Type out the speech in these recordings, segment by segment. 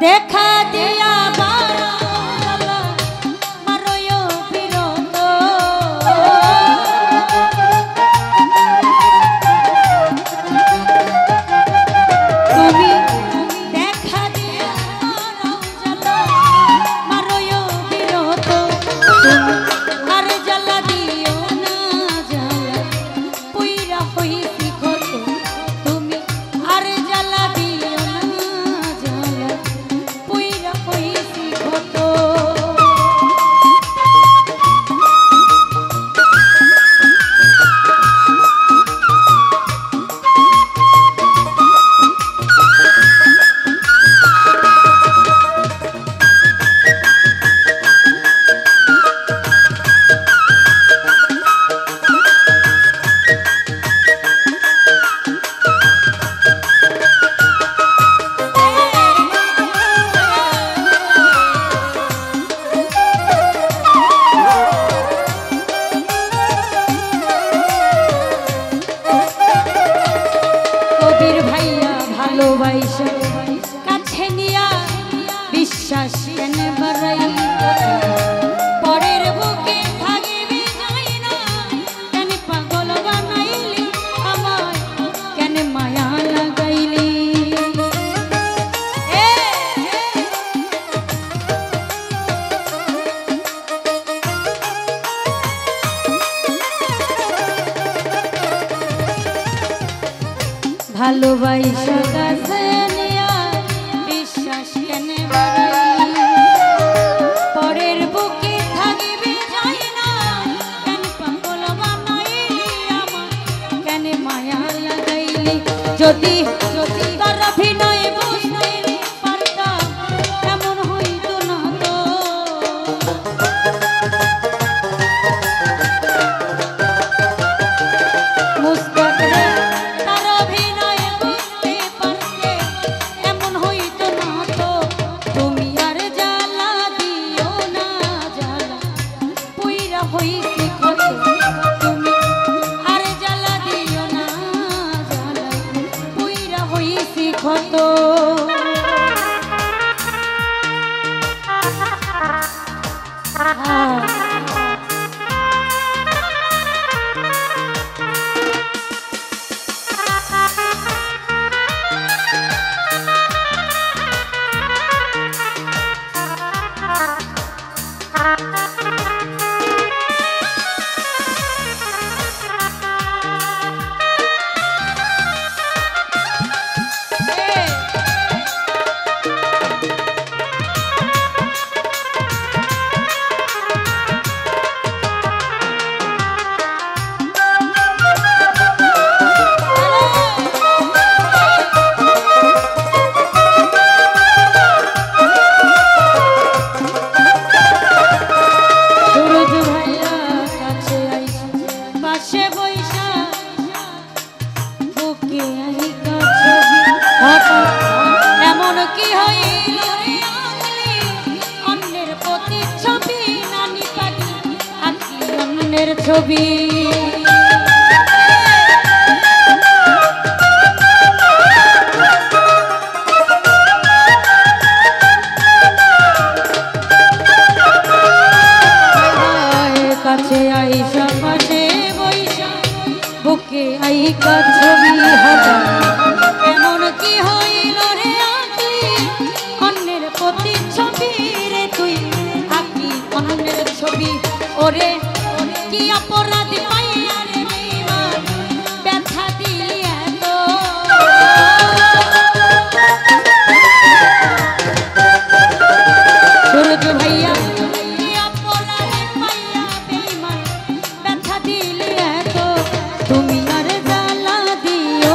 দেখা দিয়া বারালা মারো বিরত তুমি দেখা দিয়া বারালা মারো বিরত আরে জ্বালা দিও না জ্বালা পুইরা হইছি কত তুমি আরে জ্বালা দিও না জ্বালা পুইরা হইছি কত ভালোবাসা কাছে নিয়া বিশ্বাস কেন বাড়াই পরের বুকে থাকিবি যাই না কেন পাগল বানাইলি আমায় কেন মায়া লাগাইলি ভালোবাসা কাছে নিয়া বিশ্বাস কেন বাড়াই পরের বুকে থাকিবি যাই না কেন পাগল বানাইলি আমার কেন মায়া লাগাইলি যদি তার অভিনয় বুঝতে পারতাম এমন হইতো না তো মুস্তাক রে কত এমন কি হইল রে আঁকলি অন্যের প্রতিচ্ছবি নানি পাখি আঁকলি অন্যের ছবি কাছে আইসা পাশে বইসা বুকে আইকা ছবি হাতা এমন কি হইল রে আঁকলি অন্যের প্রতিচ্ছবি রে তুই আঁকলি অন্যের ছবি ওরে কি অপরাধ পাইয়া রে বেঈমান ব্যথা দিলি এত সূরজ ভাইয়া কি অপরাধ পাইয়া বেঈমান ব্যথা দিলি এত তুমি আর জ্বালা দিও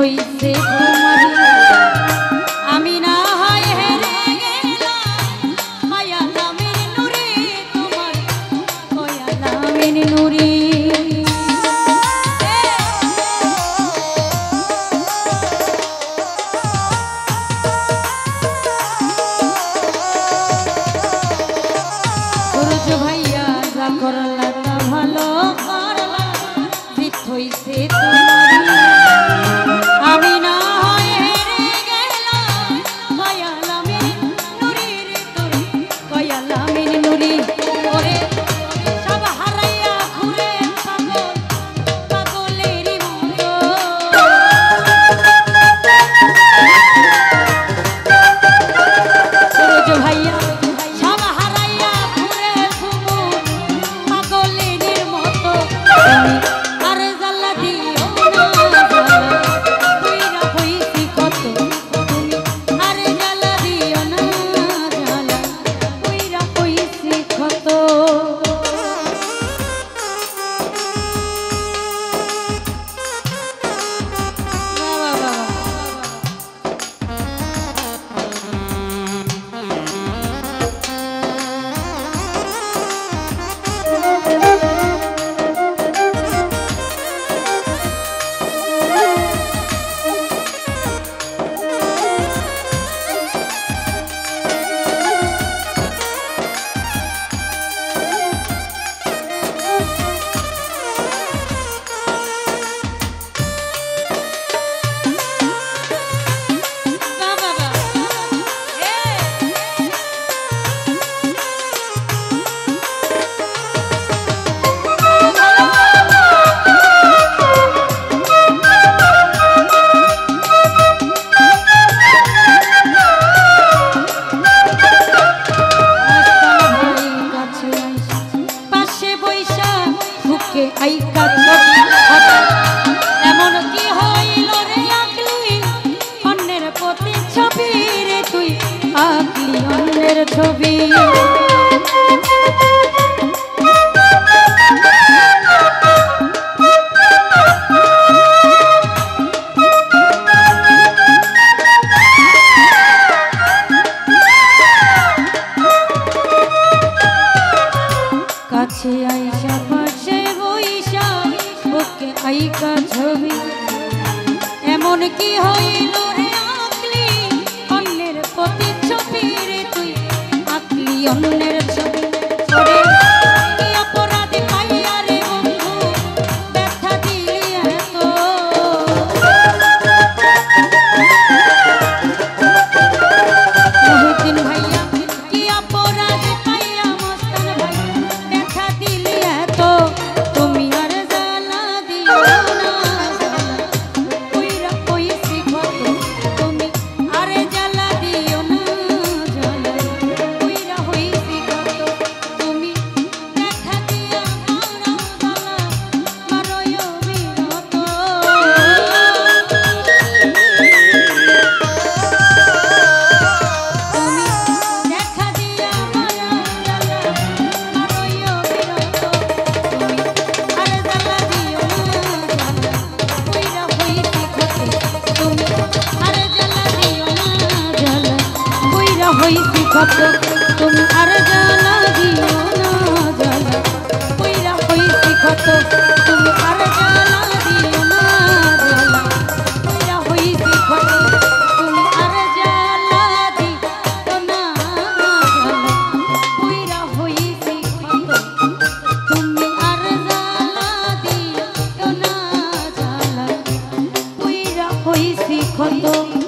হইছে তোমারি আমি না হয় হেরে গেলাম মায়া নামের নুরে তোমার কয়া নামের নুরে সূরজ ভাইয়া যা করলা তা ভালো করলা জিত হইছে তোমারি আমি না হয় হেরে গেলাম কয়ালামের নুরি রে তোর কয়ালামের নুরি ওরে সব হারাইয়া ঘুরে পাগল পাগলের মতো সূরজ ভাইয়া সব হারাইয়া ঘুরে সুমু পাগলের মতো তুমি আর জ্বালা দিও না আইকা ছবি এমন কি হইল রে আঁকলি অন্যের প্রতি ছবি রে তুই আঁকলি অন্যের ছবি কাছে আইসা পাশে বইসা বুকে আইকা ছবি এমন কি হইল রে আঁকলি অন্যের প্রতি ছবি রে তুই আঁকলি অন্যের ছবি ওরে কি অপরাধী পাইয়া রে বন্ধু ব্যথা দিলি এত মহিউদ্দিন ভাইয়া কি অপরাধী পাইয়া মস্তান ভাই ব্যথা দিলি এত তুমি আর জ্বালা দিও না কইরা কইছি কত তুমি আরে জ্বালা দিও না জ্বালা কইরা হইছি কত তুমি ব্যথা দিয়া মারাও জ্বালা মারয়ো বিরত তুমি দেখা দিয়া মারাও জ্বালা মারয়ো বিরত তুমি আরে জ্বালা দিও না জ্বালা কইরা হইছি কত তুমি আরে জ্বালা দিও না জ্বালা কইরা হইছি কত তুমি আরে জ্বালা দিও না জ্বালা কইরা হইছি কত তুমি আরে জ্বালা দিও না জ্বালা কইরা হইছি কত তুমি আরে জ্বালা দিও না জ্বালা কইরা হইছি কত তুমি আরে জ্বালা দিও না জ্বালা কইরা হইছি কত